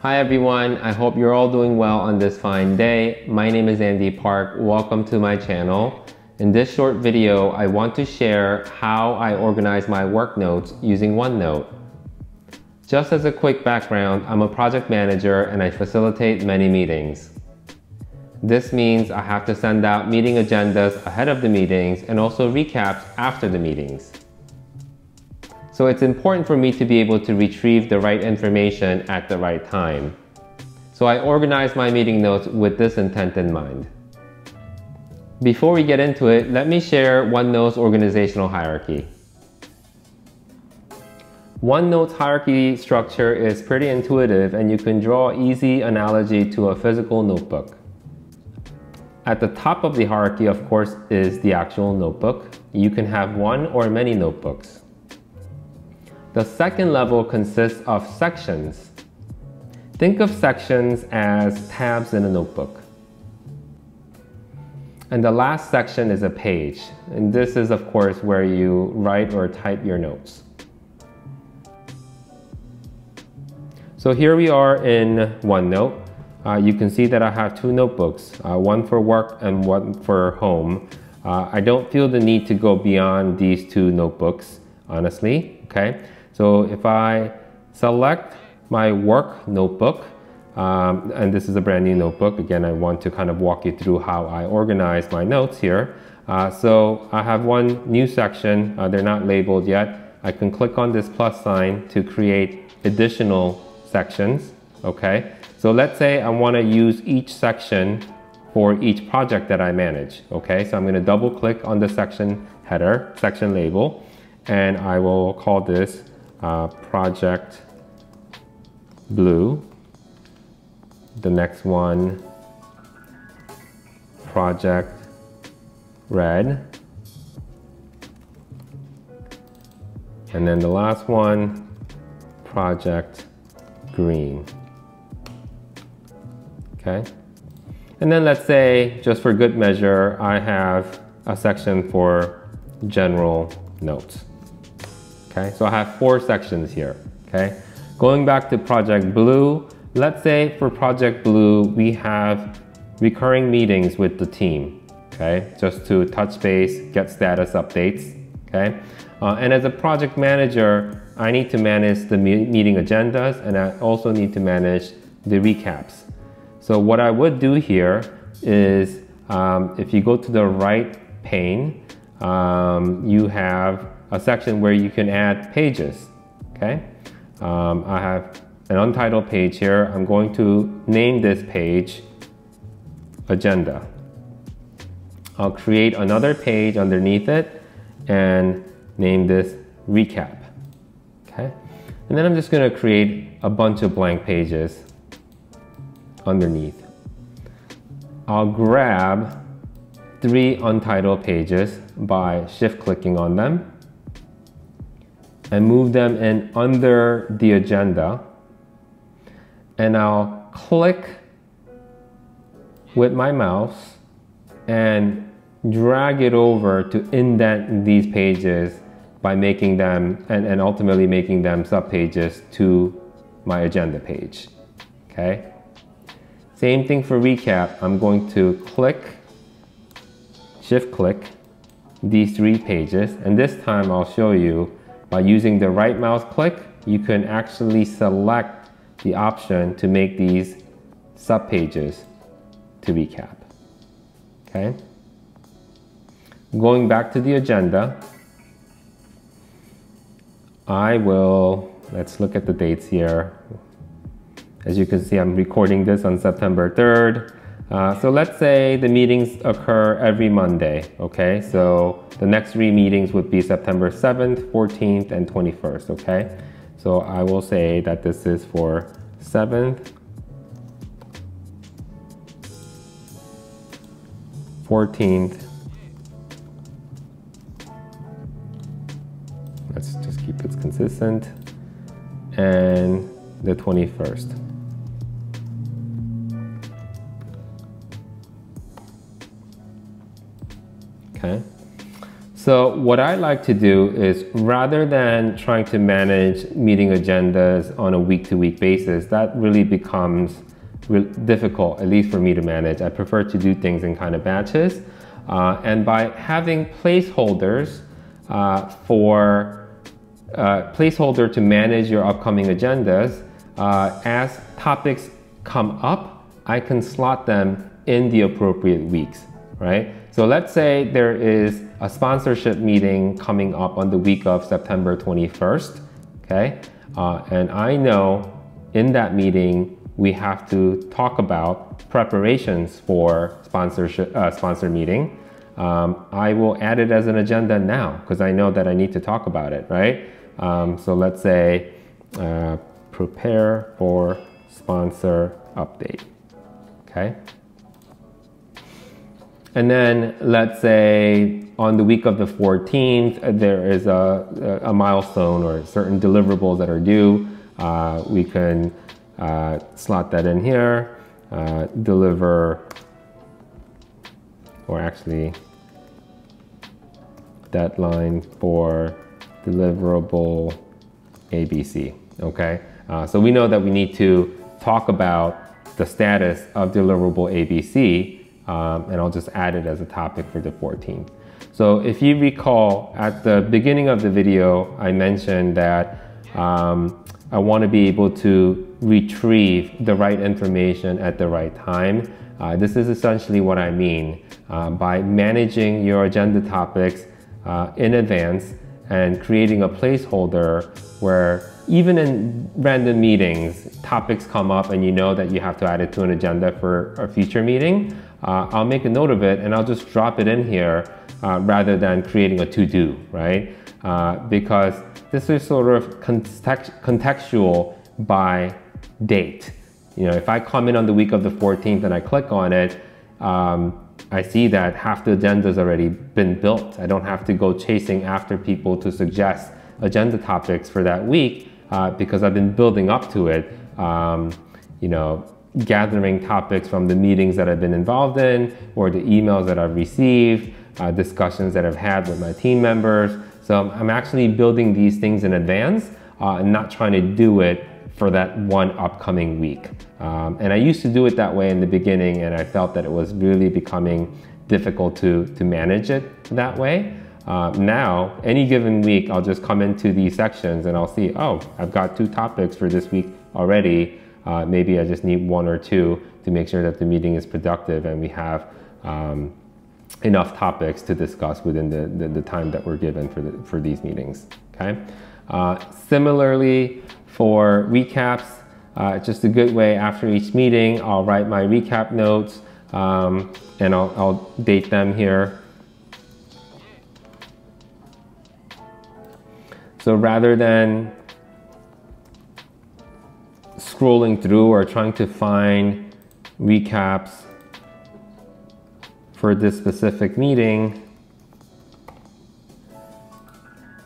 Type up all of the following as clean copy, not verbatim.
Hi everyone, I hope you're all doing well on this fine day. My name is Andy Park. Welcome to my channel. In this short video, I want to share how I organize my work notes using OneNote. Just as a quick background, I'm a project manager and I facilitate many meetings. This means I have to send out meeting agendas ahead of the meetings and also recaps after the meetings. So it's important for me to be able to retrieve the right information at the right time. So I organize my meeting notes with this intent in mind. Before we get into it, let me share OneNote's organizational hierarchy. OneNote's hierarchy structure is pretty intuitive and you can draw an easy analogy to a physical notebook. At the top of the hierarchy, of course, is the actual notebook. You can have one or many notebooks. The second level consists of sections. Think of sections as tabs in a notebook. And the last section is a page. And this is, of course, where you write or type your notes. So here we are in OneNote. You can see that I have two notebooks, one for work and one for home. I don't feel the need to go beyond these two notebooks, honestly, okay? So if I select my work notebook, and this is a brand new notebook, again, I want to kind of walk you through how I organize my notes here. So I have one new section, they're not labeled yet. I can click on this plus sign to create additional sections, okay? So let's say I want to use each section for each project that I manage, okay? So I'm going to double click on the section header, section label, and I will call this project blue. The next one, project red. And then the last one, project green. Okay. And then let's say, just for good measure, I have a section for general notes. Okay, so I have 4 sections here, okay? Going back to Project Blue, let's say for Project Blue, we have recurring meetings with the team, okay? Just to touch base, get status updates, okay? And as a project manager, I need to manage the meeting agendas and I also need to manage the recaps. So what I would do here is, if you go to the right pane, you have a section where you can add pages, okay? I have an untitled page here. I'm going to name this page Agenda. I'll create another page underneath it and name this Recap, okay? And then I'm just gonna create a bunch of blank pages underneath. I'll grab 3 untitled pages by shift clicking on them and move them in under the agenda, and I'll click with my mouse and drag it over to indent these pages by making them and ultimately making them subpages to my agenda page, okay? Same thing for recap. I'm going to shift click these 3 pages, and this time I'll show you by using the right mouse click, you can actually select the option to make these subpages to recap, okay? Going back to the agenda, let's look at the dates here. As you can see, I'm recording this on September 3rd. So let's say the meetings occur every Monday, okay? So the next 3 meetings would be September 7th, 14th, and 21st, okay? So I will say that this is for 7th, 14th, let's just keep it consistent, and the 21st. Okay, So what I like to do is, rather than trying to manage meeting agendas on a week-to-week basis, that really becomes difficult, at least for me to manage. I prefer to do things in kind of batches. And by having placeholders placeholder to manage your upcoming agendas, as topics come up, I can slot them in the appropriate weeks, right? So let's say there is a sponsorship meeting coming up on the week of September 21st, okay? And I know in that meeting, we have to talk about preparations for sponsor meeting. I will add it as an agenda now because I know that I need to talk about it, right? So let's say prepare for sponsor update, okay? And then let's say on the week of the 14th, there is a milestone or certain deliverables that are due. We can slot that in here, deliver, or actually deadline for deliverable ABC, okay? So we know that we need to talk about the status of deliverable ABC, and I'll just add it as a topic for the 14th. So if you recall, at the beginning of the video, I mentioned that I want to be able to retrieve the right information at the right time. This is essentially what I mean by managing your agenda topics in advance and creating a placeholder where even in random meetings, topics come up and you know that you have to add it to an agenda for a future meeting. I'll make a note of it and I'll just drop it in here rather than creating a to-do, right? Because this is sort of contextual by date. You know, if I come in on the week of the 14th and I click on it, I see that half the agenda's already been built. I don't have to go chasing after people to suggest agenda topics for that week because I've been building up to it, you know, gathering topics from the meetings that I've been involved in or the emails that I've received, discussions that I've had with my team members. So I'm actually building these things in advance and not trying to do it for that one upcoming week. And I used to do it that way in the beginning and I felt that it was really becoming difficult to manage it that way. Now, any given week, I'll just come into these sections and I'll see, oh, I've got 2 topics for this week already. Maybe I just need 1 or 2 to make sure that the meeting is productive and we have enough topics to discuss within the time that we're given for these meetings, okay? Similarly, for recaps, just a good way after each meeting, I'll write my recap notes and I'll date them here. So rather than scrolling through or trying to find recaps for this specific meeting,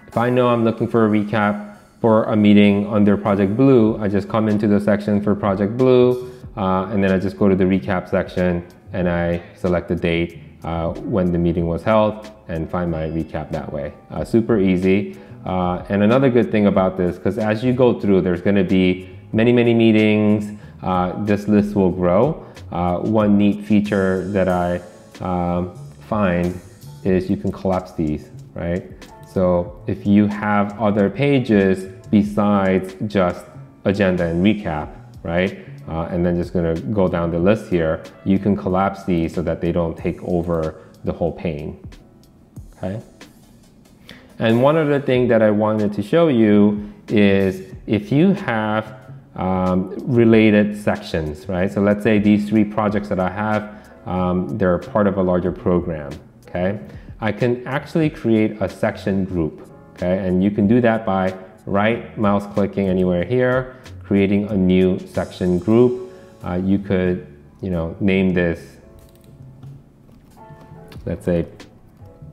if I know I'm looking for a recap for a meeting under Project Blue, I just come into the section for Project Blue, and then I just go to the recap section and I select the date when the meeting was held and find my recap that way. Super easy. And another good thing about this, because as you go through, there's going to be many meetings. This list will grow. One neat feature that I find is you can collapse these, right? So if you have other pages besides just agenda and recap, right? And then just gonna go down the list here, you can collapse these so that they don't take over the whole pane, okay? And one other thing that I wanted to show you is if you have related sections, right? So let's say these 3 projects that I have, they're part of a larger program, okay? I can actually create a section group, okay? And you can do that by right mouse clicking anywhere here, creating a new section group. You could, you know, name this, let's say,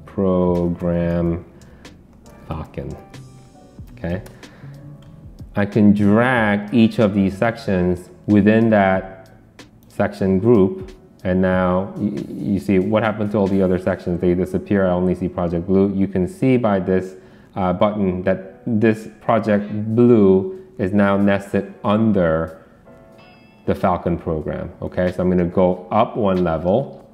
program Falcon, okay? I can drag each of these sections within that section group And now you see what happened to all the other sections. They disappear. I only see Project Blue. You can see by this button that this Project Blue is now nested under the Falcon program. Okay, so I'm going to go up one level,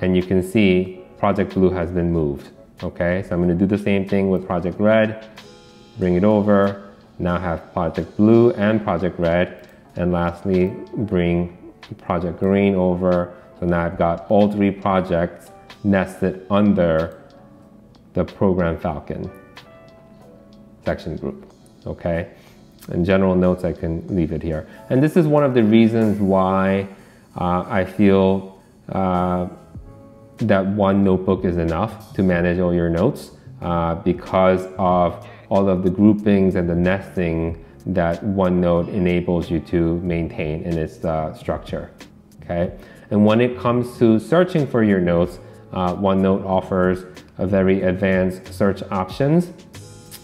and you can see Project Blue has been moved. Okay, so I'm going to do the same thing with Project Red. Bring it over. Now have Project Blue and Project Red, and lastly bring Project Green over. So now I've got all three projects nested under the program Falcon section group. Okay, and general notes, I can leave it here. And this is one of the reasons why I feel that one notebook is enough to manage all your notes, because of all of the groupings and the nesting that OneNote enables you to maintain in its structure. Okay, and when it comes to searching for your notes, OneNote offers a very advanced search options.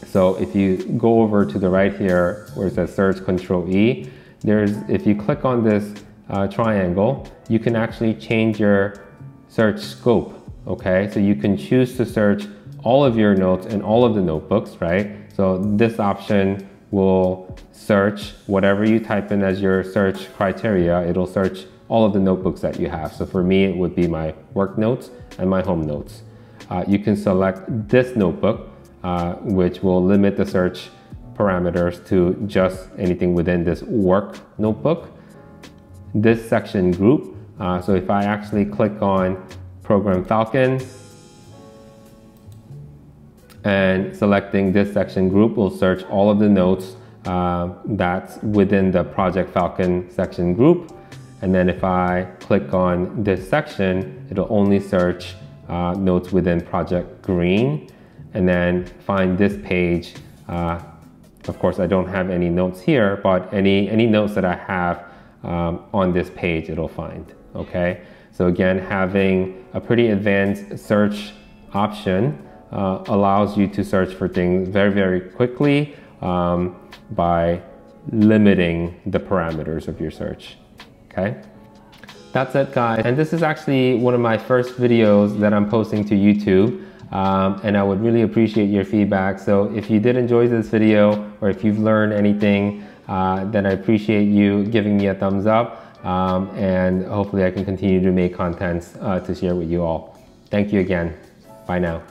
So if you go over to the right here where it says search Control-E, if you click on this triangle, you can actually change your search scope. Okay, so you can choose to search all of your notes in all of the notebooks, right? So this option will search whatever you type in as your search criteria. It'll search all of the notebooks that you have. So for me, it would be my work notes and my home notes. You can select this notebook, which will limit the search parameters to just anything within this work notebook. This section group, so if I actually click on Program Falcon, and selecting this section group will search all of the notes that's within the Project Falcon section group. And then if I click on this section, it'll only search notes within Project Green, and then find this page. Of course, I don't have any notes here, but any notes that I have on this page, it'll find. Okay, so again, having a pretty advanced search option allows you to search for things very, very quickly by limiting the parameters of your search. Okay, that's it, guys. And this is actually one of my first videos that I'm posting to YouTube, and I would really appreciate your feedback. So if you did enjoy this video, or if you've learned anything, then I appreciate you giving me a thumbs up, and hopefully I can continue to make contents to share with you all. Thank you again. Bye now.